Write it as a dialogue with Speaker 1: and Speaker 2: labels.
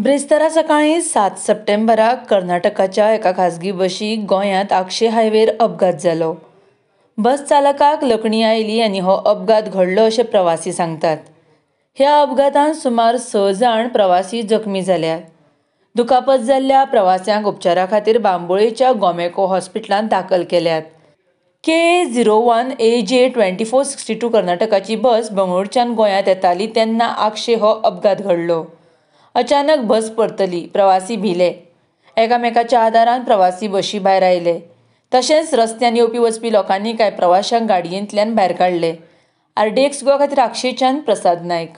Speaker 1: ब्रेस्तारा सकाळीं 7 सप्टेंबराक कर्नाटकाच्या एका खासगी बशीक गोंयांत आक्षे हायवेर अपघात जालो. बस चालकाक लकणी आयली आनी हो अपघात घडलो अशें प्रवासी सांगतात. ह्या अपघातांत सुमार 6 जाण प्रवासी जखमी जाल्यात. दुखापत जाल्ल्या प्रवाशांक उपचारा खातीर बांबोळेच्या गोमेको हॉस्पिटलांत दाखल केल्यात. KA01 AJ 2462 कर्नाटकाची बस बंगळुरूच्यान गोंयांत येताली तेन्ना आक्षे हो अपघात घडलो. अचानक बस परतली. प्रवासी भिले. एकामेकाच्या आदारान प्रवासी बशी भायर आयले. तशेंच रस्त्यान येवपी वचपी लोकांनी कांय प्रवाशांक गाडयेंतल्यान भायर काडले. RDX गोवा खातीर आक्षेच्यान प्रसाद नायक.